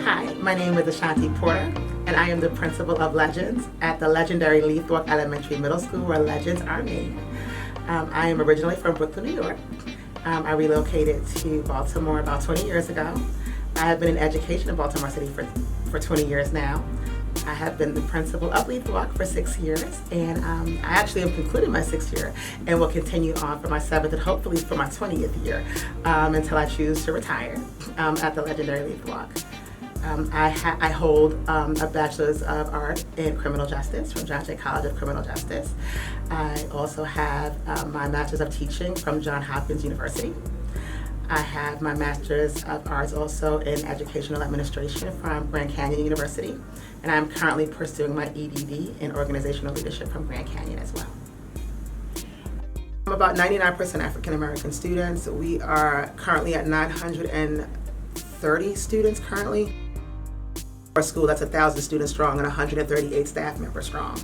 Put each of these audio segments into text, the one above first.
Hi, my name is Ashanti Porter, and I am the principal of Legends at the legendary Leith Elementary Middle School, where legends are made. I am originally from Brooklyn, New York. I relocated to Baltimore about 20 years ago. I have been in education in Baltimore City for 20 years now. I have been the principal of Leith for 6 years, and I actually am concluding my 6th year and will continue on for my 7th and hopefully for my 20th year until I choose to retire at the legendary Leith. I hold a Bachelor's of Art in Criminal Justice from John Jay College of Criminal Justice. I also have my Master's of Teaching from Johns Hopkins University. I have my Master's of Arts also in Educational Administration from Grand Canyon University, and I'm currently pursuing my EDD in Organizational Leadership from Grand Canyon as well. I'm about 99% African American students. We are currently at 930 students currently. Our school that's 1,000 students strong and 138 staff members strong.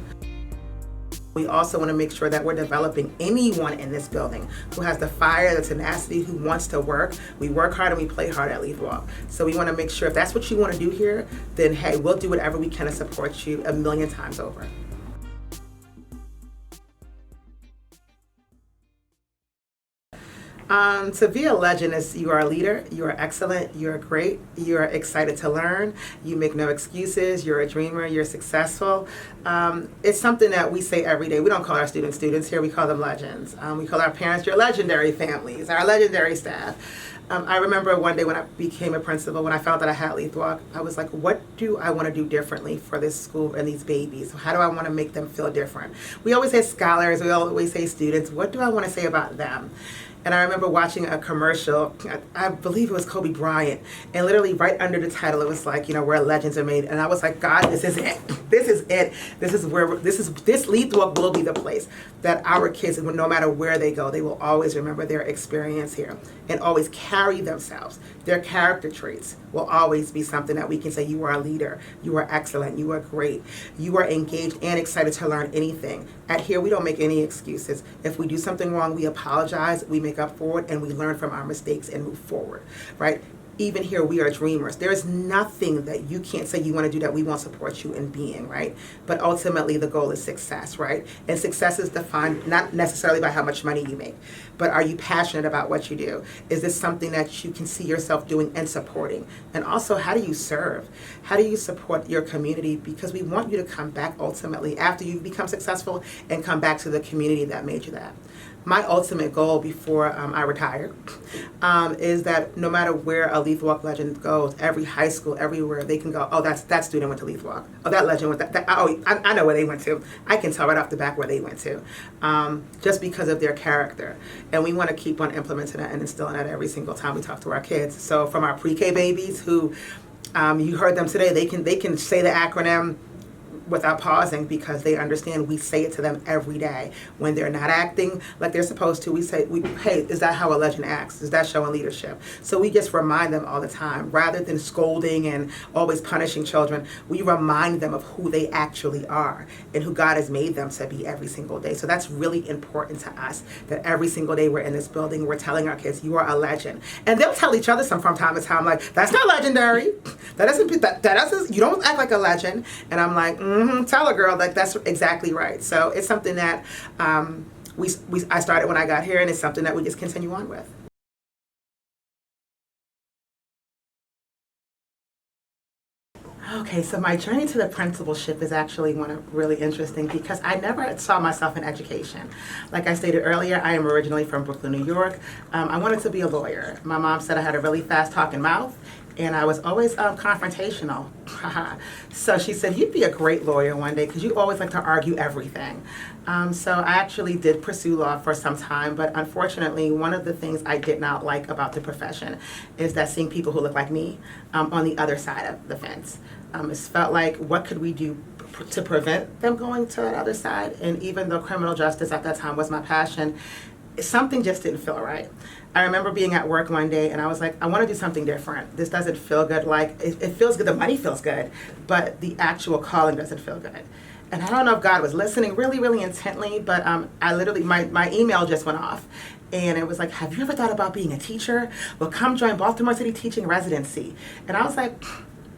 We also want to make sure that we're developing anyone in this building who has the fire, the tenacity, who wants to work. We work hard and we play hard at Leith. So we want to make sure if that's what you want to do here, then hey, we'll do whatever we can to support you 1,000,000 times over. To be a legend is you are a leader, you are excellent, you're great, you're excited to learn, you make no excuses, you're a dreamer, you're successful. It's something that we say every day. We don't call our students here, we call them legends. We call our parents your legendary families, our legendary staff. I remember one day when I became a principal, when I found that I had Leith, I was like, what do I want to do differently for this school and these babies? How do I want to make them feel different? We always say scholars, we always say students. What do I want to say about them? And I remember watching a commercial, I believe it was Kobe Bryant, and literally right under the title it was like, where legends are made. And I was like, God, this is it. This is it. This Leith will be the place that our kids, no matter where they go, they will always remember their experience here and always carry themselves. Their character traits will always be something that we can say, you are a leader, you are excellent, you are great, you are engaged and excited to learn anything. At here, we don't make any excuses. If we do something wrong, we apologize, we make up for it, and we learn from our mistakes and move forward, right? Even here, we are dreamers. There is nothing that you can't say you want to do that we won't support you in being, right? But ultimately, the goal is success, right? And success is defined not necessarily by how much money you make, but are you passionate about what you do? Is this something that you can see yourself doing and supporting? And also, how do you serve? How do you support your community? Because we want you to come back ultimately after you become successful and come back to the community that made you that. My ultimate goal before I retire is that no matter where a Leith legend goes, every high school, everywhere, they can go, oh, that student went to Leith. Oh, that legend went I know where they went to. I can tell right off the back where they went to, just because of their character. And we want to keep on implementing that and instilling that every single time we talk to our kids. So from our pre-K babies who, you heard them today, they can say the acronym without pausing because they understand we say it to them every day. When they're not acting like they're supposed to, we say, hey, is that how a legend acts? Is that showing leadership? So we just remind them all the time. Rather than scolding and always punishing children, we remind them of who they actually are and who God has made them to be every single day. So that's really important to us, that every single day we're in this building, we're telling our kids, you are a legend. And they'll tell each other some from time to time, like, that's not legendary. That doesn't, you don't act like a legend. And I'm like, tell a girl, like, that's exactly right. So it's something that I started when I got here, and it's something that we just continue on with. Okay, so my journey to the principalship is actually really interesting because I never saw myself in education. Like I stated earlier, I am originally from Brooklyn, New York. I wanted to be a lawyer. My mom said I had a really fast talking mouth, and I was always confrontational. So she said, you'd be a great lawyer one day because you always like to argue everything. So I actually did pursue law for some time, but unfortunately, one of the things I did not like about the profession is that seeing people who look like me on the other side of the fence. It felt like, what could we do to prevent them going to that other side? And even though criminal justice at that time was my passion, something just didn't feel right. I remember being at work one day and I was like, I want to do something different. This doesn't feel good. Like, it feels good, the money feels good, but the actual calling doesn't feel good. And I don't know if God was listening really, really intently, but I literally, my email just went off. And it was like, have you ever thought about being a teacher? Well, come join Baltimore City Teaching Residency. And I was like,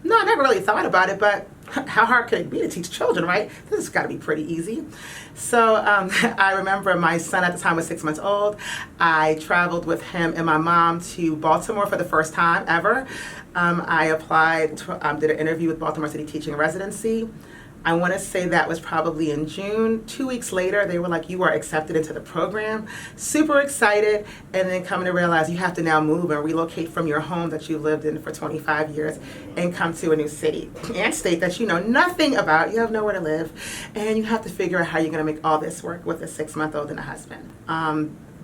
no, I never really thought about it, but how hard could it be to teach children, right? This has got to be pretty easy. So I remember my son at the time was 6 months old. I traveled with him and my mom to Baltimore for the first time ever. I applied, did an interview with Baltimore City Teaching Residency. I want to say that was probably in June. 2 weeks later, they were like, you are accepted into the program. Super excited. And then coming to realize you have to now move and relocate from your home that you lived in for 25 years and come to a new city and state that you know nothing about. You have nowhere to live. And you have to figure out how you're going to make all this work with a 6-month-old and a husband.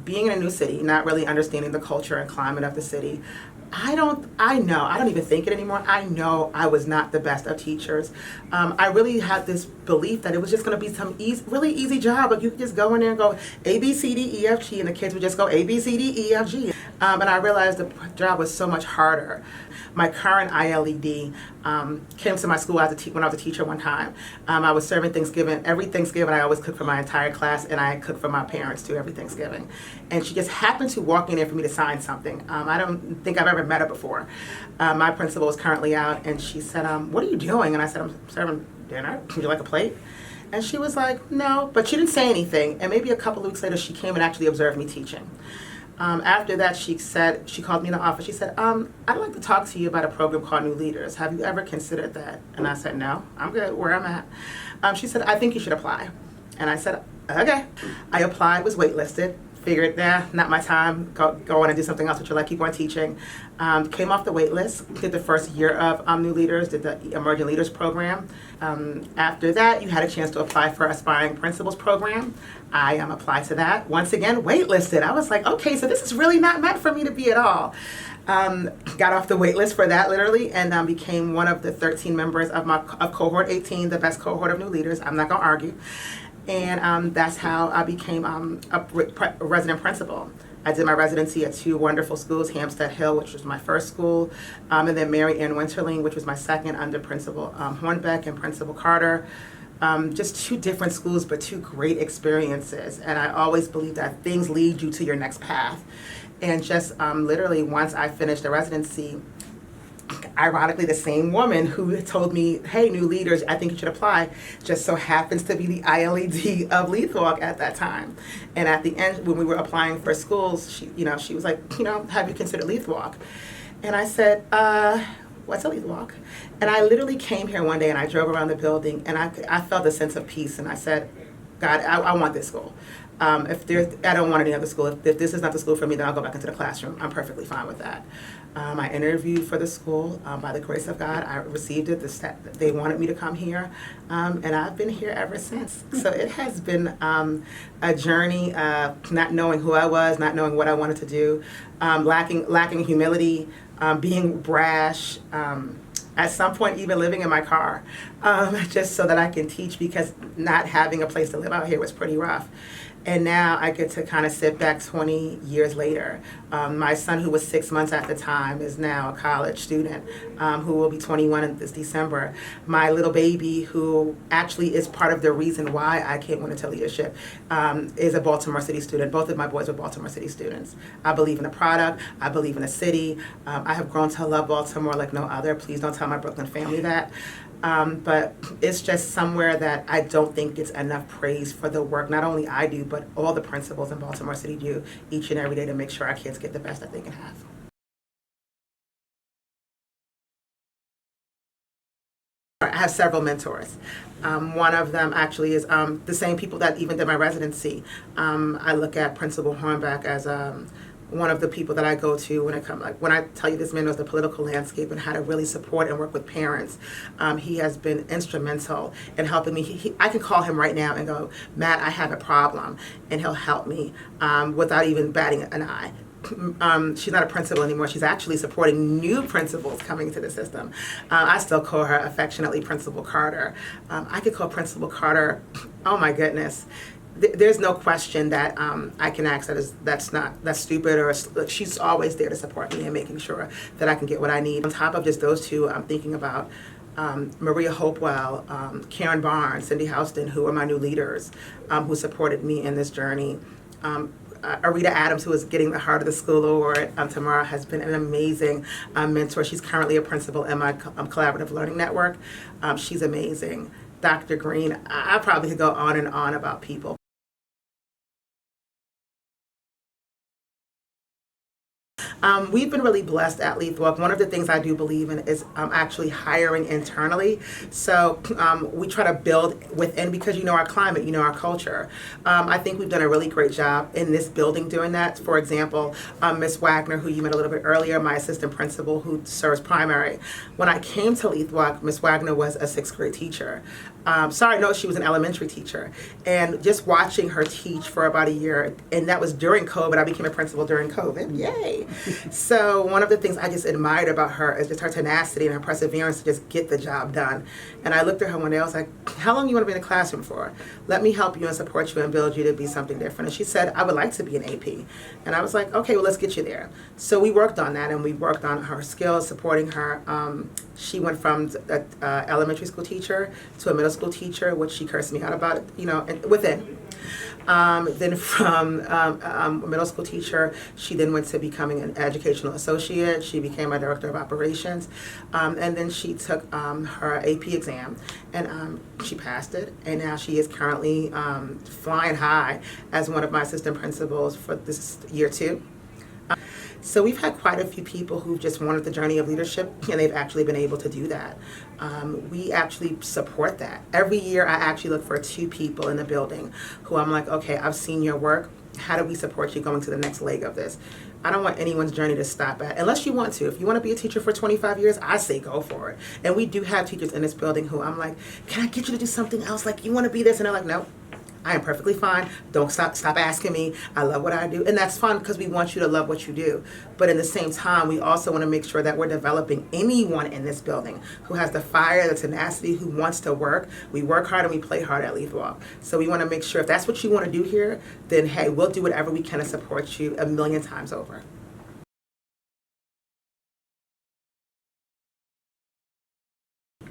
Being in a new city, not really understanding the culture and climate of the city, I don't even think it anymore. I know I was not the best of teachers. I really had this belief that it was just going to be some really easy job. Like you could just go in there and go A, B, C, D, E, F, G, and the kids would just go A, B, C, D, E, F, G. And I realized the job was so much harder. My current ILED came to my school when I was a teacher one time. I was serving Thanksgiving. Every Thanksgiving, I always cook for my entire class, and I cook for my parents too every Thanksgiving. And she just happened to walk in there for me to sign something. I don't think I've ever met her before. My principal is currently out, and she said, what are you doing? And I said, I'm serving dinner. Would you like a plate? And she was like, no, but she didn't say anything. And maybe a couple of weeks later, she came and actually observed me teaching. After that, she called me in the office. She said, I'd like to talk to you about a program called New Leaders. Have you ever considered that? And I said, no, I'm good where I'm at. She said, I think you should apply. And I said, okay. I applied, was waitlisted. Figured, not my time, go on and do something else with your life, keep on teaching. Came off the wait list, did the first year of New Leaders, did the Emerging Leaders program. After that, you had a chance to apply for Aspiring Principals program. I applied to that. Once again, waitlisted. I was like, okay, so this is really not meant for me to be at all. Got off the wait list for that literally, and became one of the 13 members of cohort 18, the best cohort of New Leaders. I'm not gonna argue. And that's how I became a resident principal. I did my residency at 2 wonderful schools, Hampstead Hill, which was my first school, and then Mary Ann Winterling, which was my second under Principal Hornbeck and Principal Carter. Just 2 different schools, but 2 great experiences. And I always believe that things lead you to your next path. And just literally once I finished the residency, ironically, the same woman who told me, hey, New Leaders, I think you should apply, just so happens to be the ILED of Leith Walk at that time. And at the end, when we were applying for schools, she was like, have you considered Leith Walk? And I said, what's a Leith Walk? And I literally came here one day and I drove around the building and I felt a sense of peace. And I said, God, I want this school. I don't want any other school. If this is not the school for me, then I'll go back into the classroom. I'm perfectly fine with that. I interviewed for the school. By the grace of God, I received it. They wanted me to come here, and I've been here ever since. So it has been a journey of not knowing who I was, not knowing what I wanted to do, lacking humility, being brash, at some point even living in my car, just so that I can teach, because not having a place to live out here was pretty rough. And now I get to kind of sit back 20 years later. My son, who was 6 months at the time, is now a college student who will be 21 this December. My little baby, who actually is part of the reason why I came into leadership, is a Baltimore City student. Both of my boys are Baltimore City students. I believe in the product. I believe in the city. I have grown to love Baltimore like no other. Please don't tell my Brooklyn family that. But it's just somewhere that I don't think gets enough praise for the work not only I do, but all the principals in Baltimore City do each and every day to make sure our kids get the best that they can have. I have several mentors. One of them actually is the same people that even did my residency. I look at Principal Hornbeck as one of the people that I go to when I tell you this man knows the political landscape and how to really support and work with parents. He has been instrumental in helping me. I can call him right now and go, Matt, I have a problem, and he'll help me without even batting an eye. She's not a principal anymore. She's actually supporting new principals coming into the system. I still call her affectionately Principal Carter. I could call Principal Carter, oh my goodness. There's no question that I can ask that's stupid, or she's always there to support me and making sure that I can get what I need. On top of just those two, I'm thinking about Maria Hopewell, Karen Barnes, Cindy Houston, who are my new leaders, who supported me in this journey. Arita Adams, who is getting the Heart of the School Award tomorrow, has been an amazing mentor. She's currently a principal in my collaborative learning network. She's amazing. Dr. Green, I probably could go on and on about people. We've been really blessed at Leith Walk. One of the things I do believe in is actually hiring internally. So we try to build within, because you know our climate, you know our culture. I think we've done a really great job in this building doing that. For example, Miss Wagner, who you met a little bit earlier, my assistant principal who serves primary. When I came to Leith Walk, Miss Wagner was a 6th grade teacher. She was an elementary teacher. And just watching her teach for about a year, and that was during COVID. I became a principal during COVID. Yay! So one of the things I just admired about her is just her tenacity and her perseverance to just get the job done. And I looked at her one day, I was like, how long do you want to be in the classroom for? Let me help you and support you and build you to be something different. And she said, I would like to be an AP. And I was like, okay, well, let's get you there. So we worked on that, and we worked on her skills, supporting her. She went from an elementary school teacher to a middle school teacher, which she cursed me out about, within. Then from a middle school teacher, she then went to becoming an educational associate. She became a director of operations. And then she took her AP exam, and she passed it. And now she is currently flying high as one of my assistant principals for this year 2. So we've had quite a few people who've just wanted the journey of leadership, and they've actually been able to do that. We actually support that. Every year I actually look for 2 people in the building who I'm like, okay, I've seen your work. How do we support you going to the next leg of this? I don't want anyone's journey to stop at, unless you want to. If you want to be a teacher for 25 years, I say go for it. And we do have teachers in this building who I'm like, can I get you to do something else? Like, you want to be this? And they're like, no. I am perfectly fine. Don't stop asking me. I love what I do. And that's fun, because we want you to love what you do. But in the same time, we also want to make sure that we're developing anyone in this building who has the fire, the tenacity, who wants to work. We work hard and we play hard at Leith Walk. So we want to make sure if that's what you want to do here, then hey, we'll do whatever we can to support you a million times over.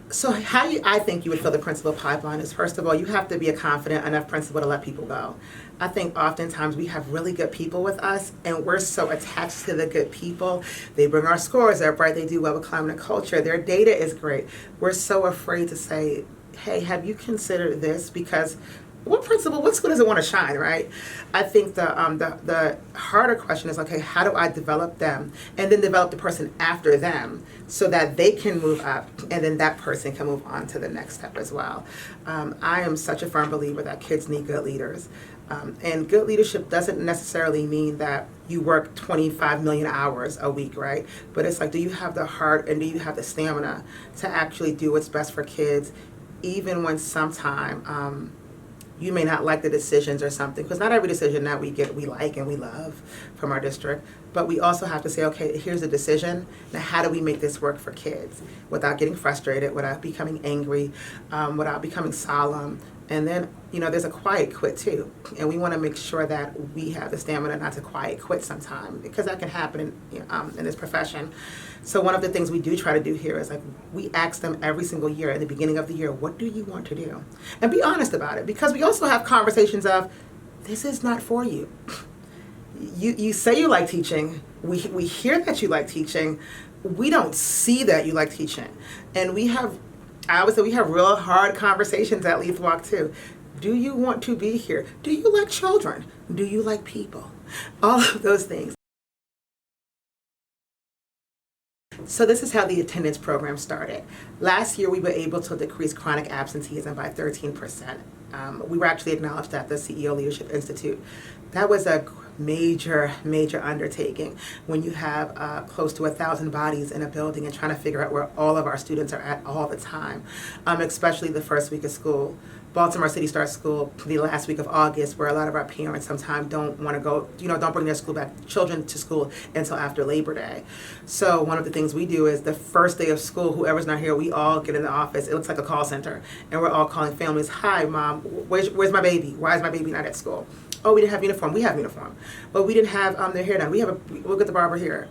So I think you would fill the principal pipeline is, first of all, you have to be a confident enough principal to let people go. I think oftentimes we have really good people with us, and we're so attached to the good people. They bring our scores up, right? They do well with climate and culture. Their data is great. We're so afraid to say, hey, have you considered this? Because what school doesn't want to shine, right? I think the harder question is, okay, how do I develop them, and then develop the person after them so that they can move up, and then that person can move on to the next step as well. I am such a firm believer that kids need good leaders. And good leadership doesn't necessarily mean that you work 25 million hours a week, right? But it's like, do you have the heart and do you have the stamina to actually do what's best for kids, even when sometime you may not like the decisions or something, because not every decision that we get we like and we love from our district, but we also have to say, okay, here's the decision, now how do we make this work for kids without getting frustrated, without becoming angry, without becoming solemn. And then, there's a quiet quit too, and we want to make sure that we have the stamina not to quiet quit sometime, because that can happen in this profession. So one of the things we do try to do here is, like, we ask them every single year at the beginning of the year, what do you want to do? And be honest about it, because we also have conversations of, this is not for you. You say you like teaching, we hear that you like teaching, we don't see that you like teaching. And I would say we have real hard conversations at Leith Walk too. Do you want to be here? Do you like children? Do you like people? All of those things. So this is how the attendance program started. Last year we were able to decrease chronic absenteeism by 13%. We were actually acknowledged at the CEO Leadership Institute. That was a major undertaking when you have close to 1,000 bodies in a building and trying to figure out where all of our students are at all the time, especially the first week of school. Baltimore City starts school the last week of August, where a lot of our parents sometimes don't want to go, don't bring their children to school until after Labor Day. So one of the things we do is the first day of school, whoever's not here, we all get in the office. It looks like a call center, and we're all calling families. Hi, Mom, where's my baby? Why is my baby not at school? Oh, we didn't have uniform. We have uniform, but we didn't have their hair done. We'll get the barber here.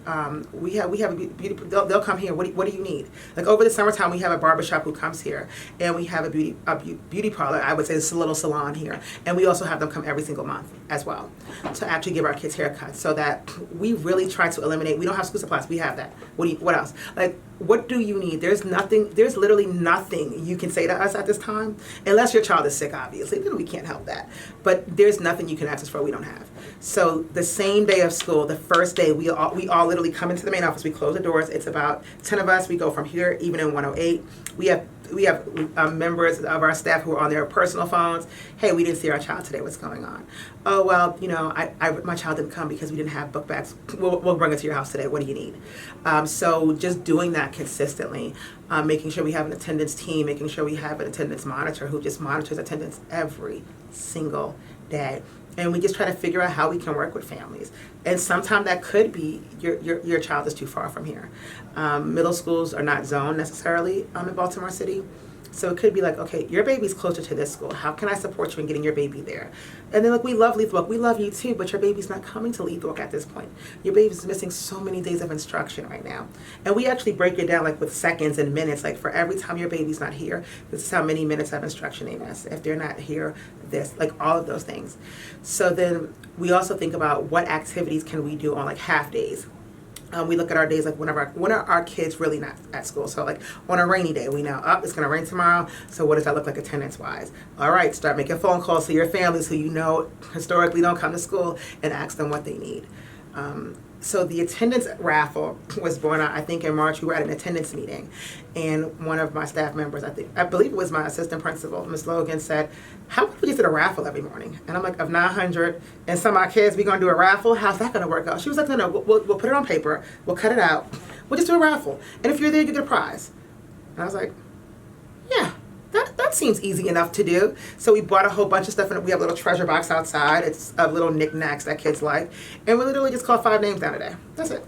We have a beauty. They'll come here. What do you need? Like over the summertime, we have a barbershop who comes here, and we have a beauty parlor. I would say it's a little salon here, and we also have them come every single month as well to actually give our kids haircuts. So that we really try to eliminate. We don't have school supplies. We have that. What else? Like, what do you need? There's literally nothing you can say to us at this time, unless your child is sick, obviously. Then we can't help that. But there's nothing you can ask us for we don't have. So the same day of school, the first day, we all literally come into the main office. We close the doors. It's about 10 of us. We go from here, even in 108. We have members of our staff who are on their personal phones. Hey, we didn't see our child today. What's going on? Oh, well, my child didn't come because we didn't have book bags. We'll bring it to your house today. What do you need? So just doing that consistently, making sure we have an attendance team, making sure we have an attendance monitor who just monitors attendance every single day. And we just try to figure out how we can work with families. And sometimes that could be your child is too far from here. Middle schools are not zoned necessarily in Baltimore City. So it could be like, okay, your baby's closer to this school. How can I support you in getting your baby there? And then, like, we love Leith. We love you too, but your baby's not coming to Leith at this point. Your baby's missing so many days of instruction right now. And we actually break it down like with seconds and minutes. Like for every time your baby's not here, this is how many minutes of instruction they miss. If they're not here, this, like all of those things. So then we also think about what activities can we do on like half days. We look at our days like when are our kids really not at school. So like on a rainy day, we know, it's going to rain tomorrow. So what does that look like attendance wise? All right, start making phone calls to your families who you know historically don't come to school and ask them what they need. So the attendance raffle was born out, I think in March. We were at an attendance meeting, and one of my staff members, I believe it was my assistant principal, Ms. Logan, said, how about we just did a raffle every morning? And I'm like, of 900 and some of our kids, we gonna do a raffle? How's that gonna work out? She was like, no, we'll put it on paper, we'll cut it out, we'll just do a raffle. And if you're there, you get a prize. And I was like, yeah. That seems easy enough to do. So we bought a whole bunch of stuff, and we have a little treasure box outside. It's a little knickknacks that kids like. And we literally just call 5 names down a day. That's it.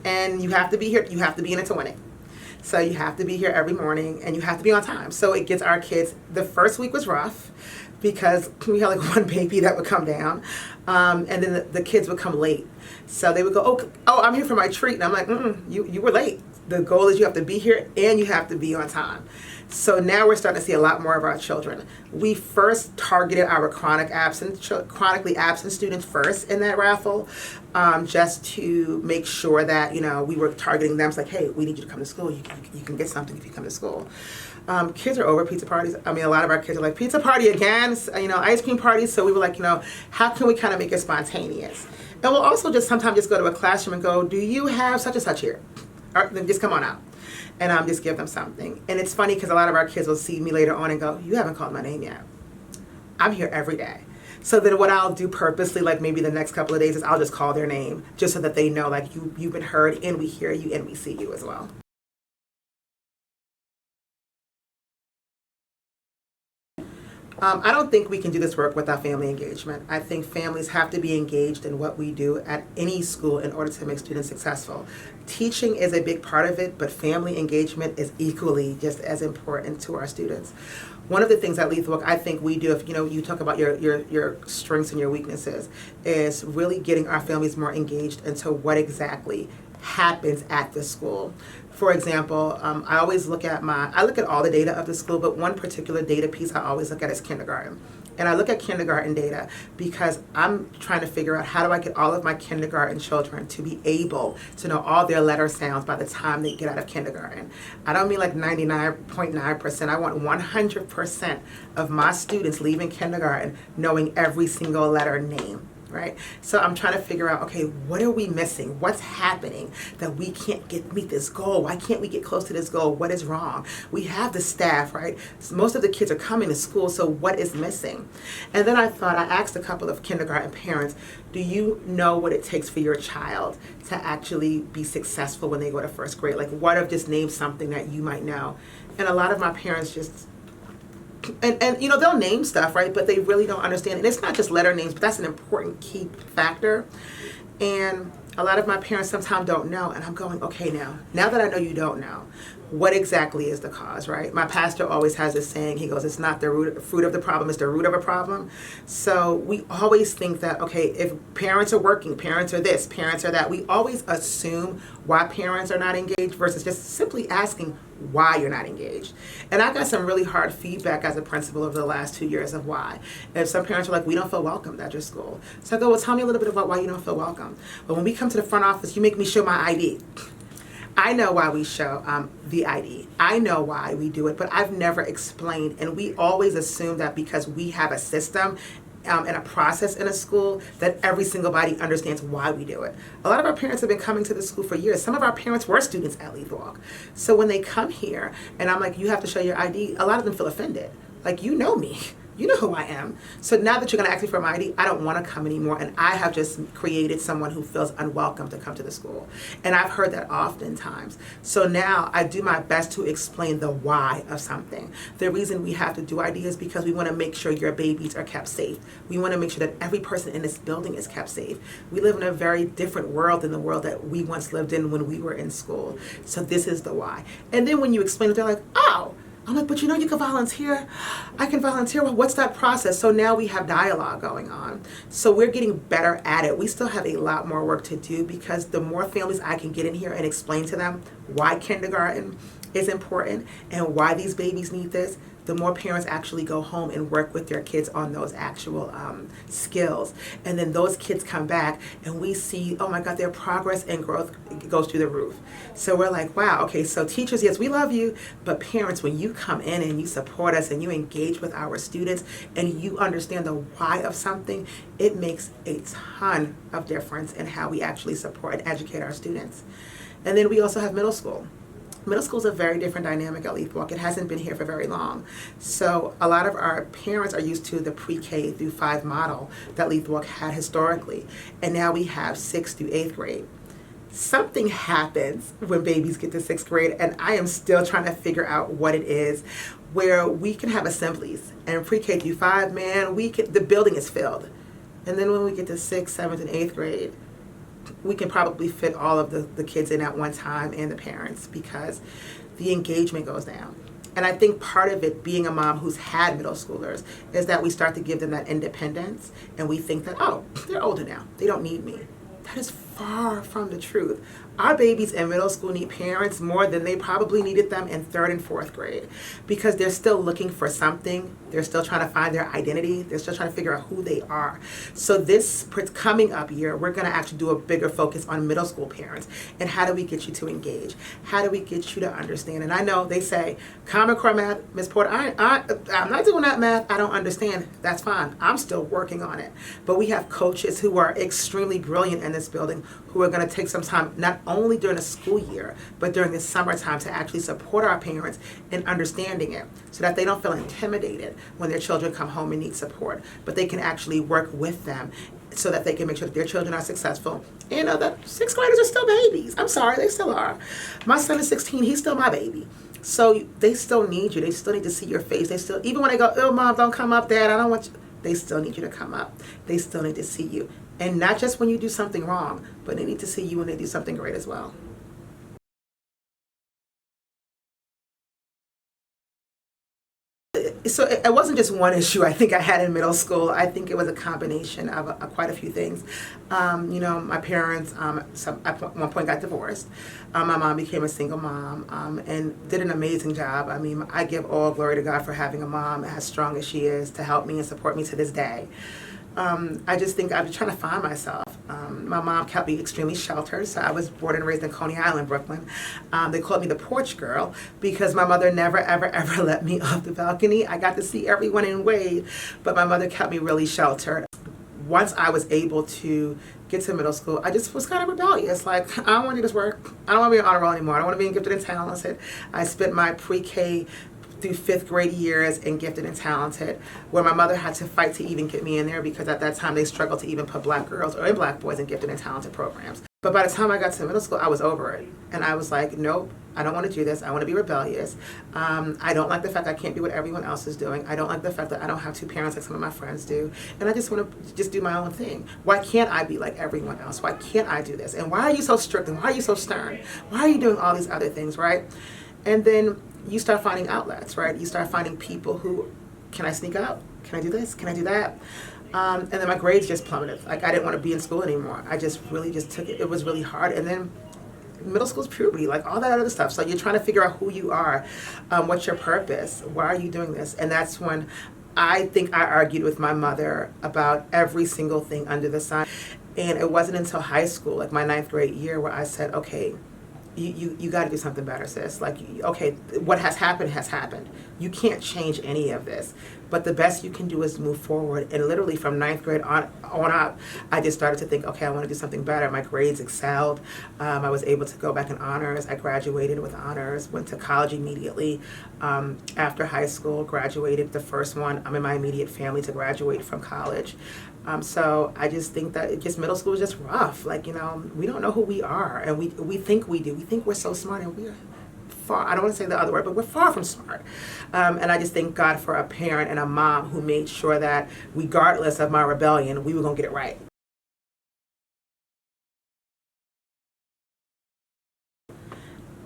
And you have to be here. You have to be in it to win it. So you have to be here every morning, and you have to be on time. So it gets our kids, the first week was rough because we had like one baby that would come down. And then the kids would come late. So they would go, oh, I'm here for my treat. And I'm like, you were late. The goal is you have to be here and you have to be on time. So now we're starting to see a lot more of our children. We first targeted our chronically absent students first in that raffle, just to make sure that, we were targeting them. It's like, hey, we need you to come to school. You can get something if you come to school. Kids are over pizza parties. I mean, a lot of our kids are like, pizza party again, ice cream parties. So we were like, how can we kind of make it spontaneous? And we'll also just sometimes just go to a classroom and go, do you have such and such here? Or then just come on out. And just give them something. And it's funny because a lot of our kids will see me later on and go, you haven't called my name yet. I'm here every day. So then what I'll do purposely, like maybe the next couple of days, is I'll just call their name just so that they know, like, you've been heard and we hear you and we see you as well. I don't think we can do this work without family engagement. I think families have to be engaged in what we do at any school in order to make students successful. Teaching is a big part of it, but family engagement is equally just as important to our students. One of the things at Leith I think we do, if you talk about your strengths and your weaknesses, is really getting our families more engaged into what exactly happens at the school. For example, I always look at all the data of the school, but one particular data piece I always look at is kindergarten. And I look at kindergarten data because I'm trying to figure out how do I get all of my kindergarten children to be able to know all their letter sounds by the time they get out of kindergarten. I don't mean like 99.9%. I want 100% of my students leaving kindergarten knowing every single letter name. Right? So I'm trying to figure out, okay, what are we missing? What's happening that we can't meet this goal? Why can't we get close to this goal? What is wrong? We have the staff, right? So most of the kids are coming to school, so what is missing? And then I asked a couple of kindergarten parents, do you know what it takes for your child to actually be successful when they go to first grade? Like, what if just name something that you might know? And a lot of my parents just and you know, they'll name stuff, right? But they really don't understand. And it's not just letter names, but that's an important key factor. And a lot of my parents sometimes don't know. And I'm going, okay, now that I know you don't know, what exactly is the cause, right? My pastor always has this saying, he goes, it's not the fruit of the problem, it's the root of a problem. So we always think that, okay, if parents are working, parents are this, parents are that, we always assume why parents are not engaged versus just simply asking why you're not engaged. And I got some really hard feedback as a principal over the last 2 years of why. And some parents are like, we don't feel welcomed at your school. So I go, well, tell me a little bit about why you don't feel welcome. But when we come to the front office, you make me show my ID. I know why we show the ID. I know why we do it, but I've never explained. And we always assume that because we have a system and a process in a school, that every single body understands why we do it. A lot of our parents have been coming to the school for years. Some of our parents were students at Leith Walk. So when they come here and I'm like, you have to show your ID, a lot of them feel offended. Like, you know me. You know who I am. So now that you're going to ask me for my ID, I don't want to come anymore. And I have just created someone who feels unwelcome to come to the school. And I've heard that oftentimes. So now I do my best to explain the why of something. The reason we have to do ID is because we want to make sure your babies are kept safe. We want to make sure that every person in this building is kept safe. We live in a very different world than the world that we once lived in when we were in school. So this is the why. And then when you explain it, they're like, oh, I'm like, but you know, you can volunteer. I can volunteer. Well, what's that process? So now we have dialogue going on. So we're getting better at it. We still have a lot more work to do because the more families I can get in here and explain to them why kindergarten is important and why these babies need this, the more parents actually go home and work with their kids on those actual skills. And then those kids come back and we see, oh my God, their progress and growth goes through the roof. So we're like, wow, okay, so teachers, yes, we love you, but parents, when you come in and you support us and you engage with our students and you understand the why of something, it makes a ton of difference in how we actually support and educate our students. And then we also have middle school. Middle school is a very different dynamic at Leith Walk. It hasn't been here for very long. So a lot of our parents are used to the pre-K through 5 model that Leith Walk had historically. And now we have 6th through 8th grade. Something happens when babies get to 6th grade, and I am still trying to figure out what it is, where we can have assemblies. And pre-K through 5, man, the building is filled. And then when we get to 6th, 7th, and 8th grade, we can probably fit all of the kids in at one time and the parents because the engagement goes down. And I think part of it, being a mom who's had middle schoolers, is that we start to give them that independence and we think that, oh, they're older now. They don't need me. That is far from the truth. Our babies in middle school need parents more than they probably needed them in 3rd and 4th grade because they're still looking for something. They're still trying to find their identity. They're still trying to figure out who they are. So this coming up year, we're going to actually do a bigger focus on middle school parents and how do we get you to engage? How do we get you to understand? And I know they say, Common Core math, Ms. Porter, I'm not doing that math. I don't understand. That's fine. I'm still working on it. But we have coaches who are extremely brilliant in this building who are going to take some time, not only during the school year, but during the summertime to actually support our parents in understanding it so that they don't feel intimidated when their children come home and need support, but they can actually work with them so that they can make sure that their children are successful. And that 6th graders are still babies. I'm sorry, they still are. My son is 16, he's still my baby. So they still need you. They still need to see your face. They still, even when they go, oh, Mom, don't come up, Dad, I don't want you. They still need you to come up. They still need to see you. And not just when you do something wrong, but they need to see you when they do something great as well. So it wasn't just one issue I think I had in middle school. I think it was a combination of quite a few things. You know, my parents at one point got divorced. My mom became a single mom and did an amazing job. I mean, I give all glory to God for having a mom as strong as she is to help me and support me to this day. I just think I've been trying to find myself. My mom kept me extremely sheltered, so I was born and raised in Coney Island, Brooklyn. They called me the porch girl because my mother never, ever, ever let me off the balcony. I got to see everyone and wave, but my mother kept me really sheltered. Once I was able to get to middle school, I just was kind of rebellious. Like, I don't want to do this work. I don't want to be an honor roll anymore. I don't want to be in gifted and talented. I spent my pre-K through 5th grade years in gifted and talented, where my mother had to fight to even get me in there because at that time they struggled to even put black girls or black boys in gifted and talented programs. But by the time I got to middle school, I was over it. And I was like, nope, I don't want to do this. I want to be rebellious. I don't like the fact I can't do what everyone else is doing. I don't like the fact that I don't have two parents like some of my friends do. And I just want to just do my own thing. Why can't I be like everyone else? Why can't I do this? And why are you so strict? And why are you so stern? Why are you doing all these other things, right? And then you start finding outlets, right? You start finding people who, can I sneak out? Can I do this? Can I do that? And then my grades just plummeted. Like, I didn't want to be in school anymore. I just really just took it. It was really hard. And then middle school's puberty, like all that other stuff. So you're trying to figure out who you are, what's your purpose, why are you doing this? And that's when I think I argued with my mother about every single thing under the sun. And it wasn't until high school, like my 9th grade year, where I said, okay, you got to do something better, sis. Like, okay, what has happened has happened. You can't change any of this. But the best you can do is move forward. And literally from 9th grade on up, I just started to think, okay, I want to do something better. My grades excelled. I was able to go back in honors. I graduated with honors, went to college immediately. After high school, graduated, the first one in my immediate family to graduate from college. So I just think that middle school is just rough. Like, we don't know who we are, and we think we do. We think we're so smart, and we are far, I don't want to say the other word, but we're far from smart. And I just thank God for a parent and a mom who made sure that regardless of my rebellion, we were going to get it right.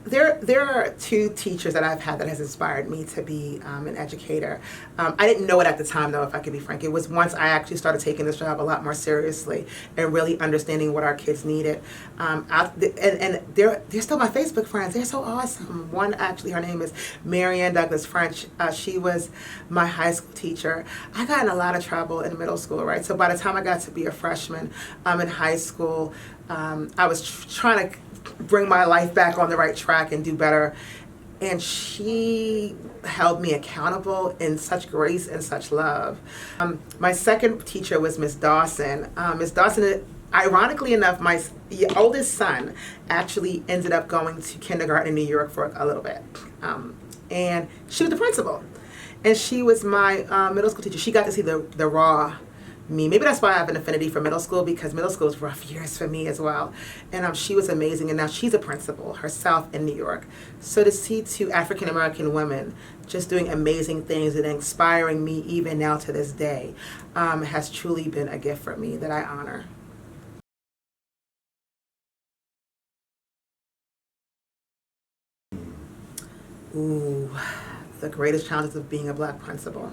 There are two teachers that I've had that has inspired me to be an educator. I didn't know it at the time, though, if I could be frank. It was once I actually started taking this job a lot more seriously and really understanding what our kids needed. And they're still my Facebook friends. They're so awesome. One, actually, her name is Marianne Douglas French. She was my high school teacher. I got in a lot of trouble in middle school, right? So by the time I got to be a freshman in high school, I was trying to bring my life back on the right track and do better. And she held me accountable in such grace and such love. My second teacher was Miss Dawson. Miss Dawson, ironically enough, my oldest son actually ended up going to kindergarten in New York for a little bit. And she was the principal. And she was my middle school teacher. She got to see the raw me. Maybe that's why I have an affinity for middle school, because middle school was rough years for me as well. And she was amazing, and now she's a principal herself in New York. So to see two African American women just doing amazing things and inspiring me even now to this day has truly been a gift for me that I honor. Ooh, the greatest challenges of being a Black principal.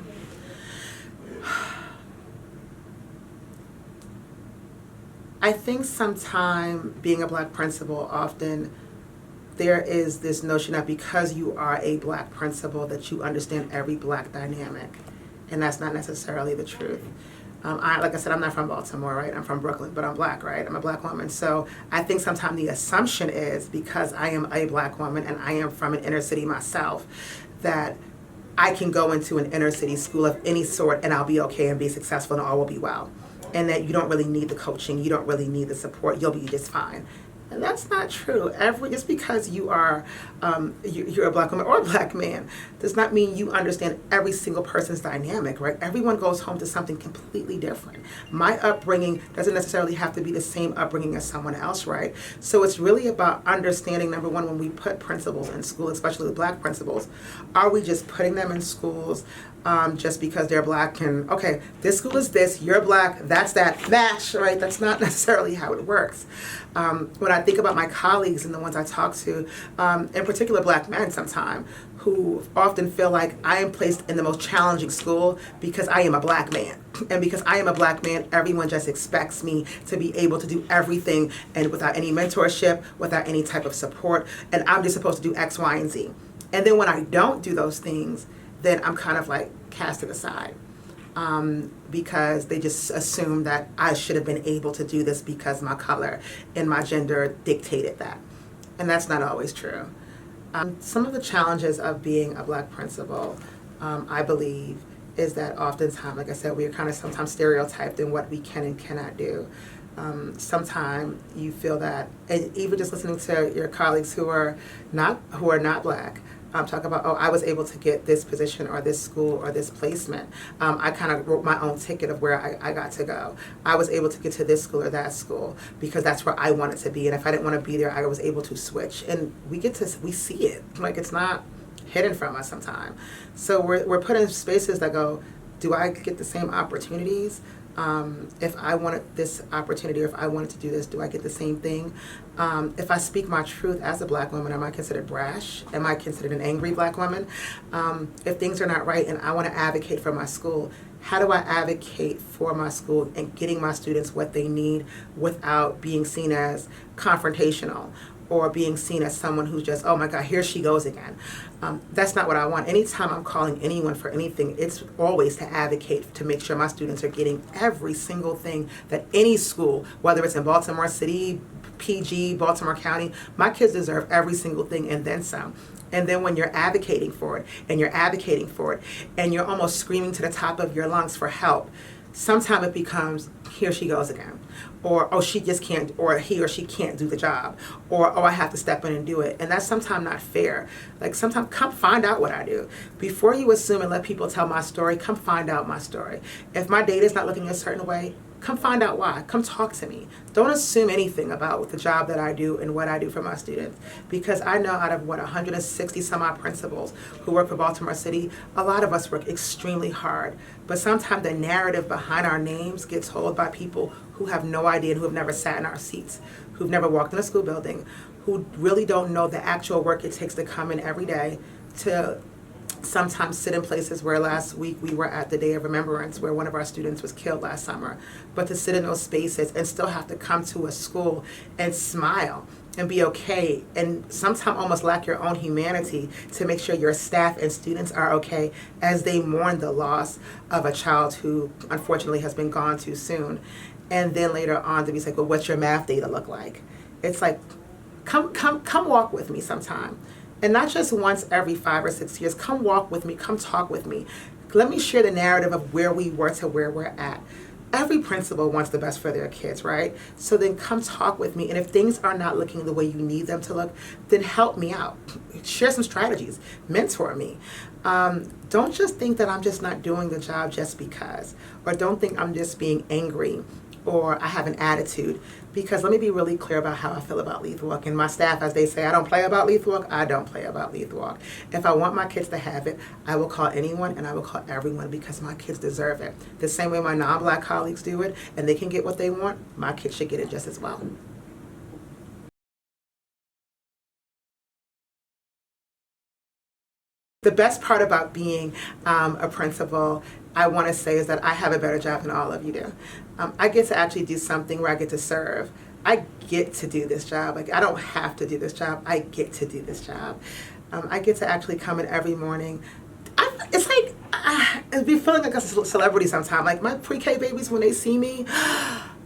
I think sometimes being a Black principal, often there is this notion that because you are a Black principal that you understand every Black dynamic, and that's not necessarily the truth. Like I said, I'm not from Baltimore, right? I'm from Brooklyn, but I'm Black, right? I'm a Black woman. So I think sometimes the assumption is, because I am a Black woman and I am from an inner city myself, that I can go into an inner city school of any sort and I'll be okay and be successful and all will be well. And that you don't really need the coaching, you don't really need the support, you'll be just fine. And that's not true. Just because you are you're a Black woman or a Black man does not mean you understand every single person's dynamic, right? Everyone goes home to something completely different. My upbringing doesn't necessarily have to be the same upbringing as someone else, right? So it's really about understanding, number one, when we put principals in school, especially the Black principals, are we just putting them in schools just because they're Black and, okay, this school is this, you're Black, that's that, match, right? That's not necessarily how it works. When I think about my colleagues and the ones I talk to, in particular Black men sometimes, who often feel like I am placed in the most challenging school because I am a Black man. And because I am a Black man, everyone just expects me to be able to do everything and without any mentorship, without any type of support, and I'm just supposed to do X, Y, and Z. And then when I don't do those things, then I'm kind of like casted aside because they just assume that I should have been able to do this because my color and my gender dictated that. And that's not always true. Some of the challenges of being a Black principal, I believe, is that oftentimes, like I said, we are kind of sometimes stereotyped in what we can and cannot do. Sometimes you feel that, and even just listening to your colleagues who are not Black, talk about, oh, I was able to get this position or this school or this placement. I kind of wrote my own ticket of where I got to go. I was able to get to this school or that school because that's where I wanted to be. And if I didn't want to be there, I was able to switch. And we see it. Like, it's not hidden from us sometimes. So we're put in spaces that go, do I get the same opportunities? If I wanted this opportunity, or if I wanted to do this, do I get the same thing? If I speak my truth as a Black woman, am I considered brash? Am I considered an angry Black woman? If things are not right and I want to advocate for my school, how do I advocate for my school and getting my students what they need without being seen as confrontational or being seen as someone who's just, oh my God, here she goes again. That's not what I want. Anytime I'm calling anyone for anything, it's always to advocate to make sure my students are getting every single thing that any school, whether it's in Baltimore City, PG, Baltimore County, my kids deserve every single thing and then some. And then when you're advocating for it, and you're advocating for it, and you're almost screaming to the top of your lungs for help, sometimes it becomes, here she goes again. Or, oh, she just can't, or he or she can't do the job. Or, oh, I have to step in and do it. And that's sometimes not fair. Like, sometimes come find out what I do. Before you assume and let people tell my story, come find out my story. If my data is not looking a certain way, come find out why. Come talk to me. Don't assume anything about the job that I do and what I do for my students. Because I know out of, 160 some odd principals who work for Baltimore City, a lot of us work extremely hard. But sometimes the narrative behind our names gets told by people who have no idea and who have never sat in our seats, who've never walked in a school building, who really don't know the actual work it takes to come in every day, to sometimes sit in places where last week we were at the Day of Remembrance where one of our students was killed last summer, but to sit in those spaces and still have to come to a school and smile and be okay, and sometimes almost lack your own humanity to make sure your staff and students are okay as they mourn the loss of a child who unfortunately has been gone too soon. And then later on to be like, well, what's your math data look like? It's like, come walk with me sometime. And not just once every 5 or 6 years. Come walk with me. Come talk with me. Let me share the narrative of where we were to where we're at. Every principal wants the best for their kids, right? So then come talk with me. And if things are not looking the way you need them to look, then help me out. Share some strategies. Mentor me. Don't just think that I'm just not doing the job just because. Or don't think I'm just being angry or I have an attitude. Because let me be really clear about how I feel about Leith Walk. And my staff, as they say, I don't play about Leith Walk. I don't play about Leith Walk. If I want my kids to have it, I will call anyone and I will call everyone because my kids deserve it. The same way my non-Black colleagues do it and they can get what they want, my kids should get it just as well. The best part about being a principal, I want to say, is that I have a better job than all of you do. I get to actually do something where I get to serve. I get to do this job. Like, I don't have to do this job. I get to do this job. I get to actually come in every morning. It's like, it'd be feeling like a celebrity sometimes. Like, my pre-K babies, when they see me,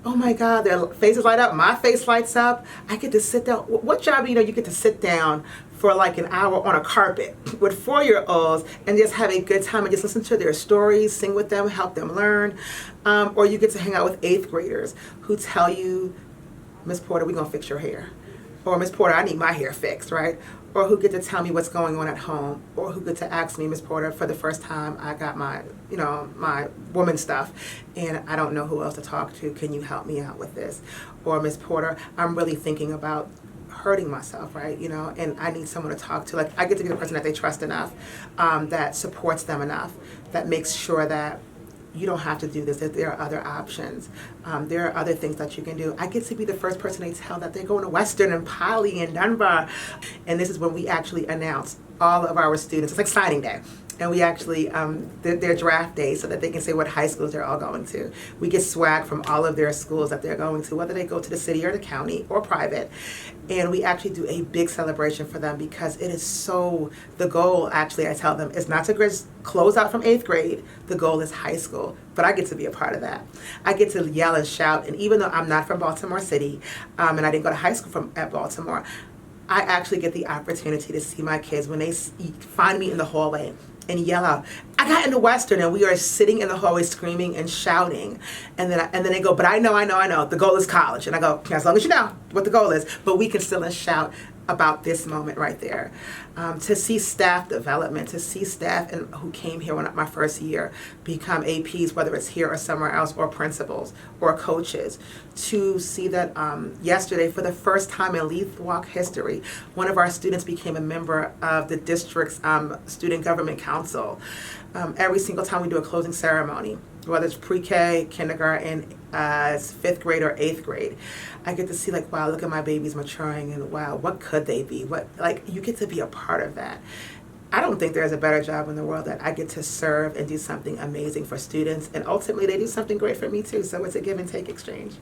oh my God, their faces light up. My face lights up. I get to sit down. What job, you get to sit down for like an hour on a carpet with 4-year-olds and just have a good time and just listen to their stories, sing with them, help them learn. Or you get to hang out with 8th graders who tell you, Miss Porter, we're going to fix your hair. Or Miss Porter, I need my hair fixed, right? Or who get to tell me what's going on at home. Or who get to ask me, Miss Porter, for the first time I got my, my woman stuff and I don't know who else to talk to. Can you help me out with this? Or Miss Porter, I'm really thinking about hurting myself, right? And I need someone to talk to. Like, I get to be the person that they trust enough, that supports them enough, that makes sure that you don't have to do this, that there are other options. There are other things that you can do. I get to be the first person they tell that they're going to Western and Poly and Dunbar. And this is when we actually announce all of our students. It's like signing day. And we actually, their draft day so that they can say what high schools they're all going to. We get swag from all of their schools that they're going to, whether they go to the city or the county or private. And we actually do a big celebration for them because it is so, the goal actually, I tell them, is not to close out from 8th grade. The goal is high school. But I get to be a part of that. I get to yell and shout. And even though I'm not from Baltimore City, and I didn't go to high school at Baltimore, I actually get the opportunity to see my kids when they find me in the hallway and yell out, I got into Western, and we are sitting in the hallway screaming and shouting. And then they go, but I know, the goal is college. And I go, as long as you know what the goal is, but we can still shout. about this moment right there. To see staff development, to see staff who came here when my first year become APs, whether it's here or somewhere else, or principals or coaches. To see that yesterday, for the first time in Leith Walk history, one of our students became a member of the district's student government council. Every single time we do a closing ceremony, whether it's pre-K, kindergarten, 5th grade or 8th grade, I get to see like, wow, look at my babies maturing, and wow, what could they be? What, like, you get to be a part of that. I don't think there's a better job in the world that I get to serve and do something amazing for students, and ultimately they do something great for me too. So it's a give and take exchange.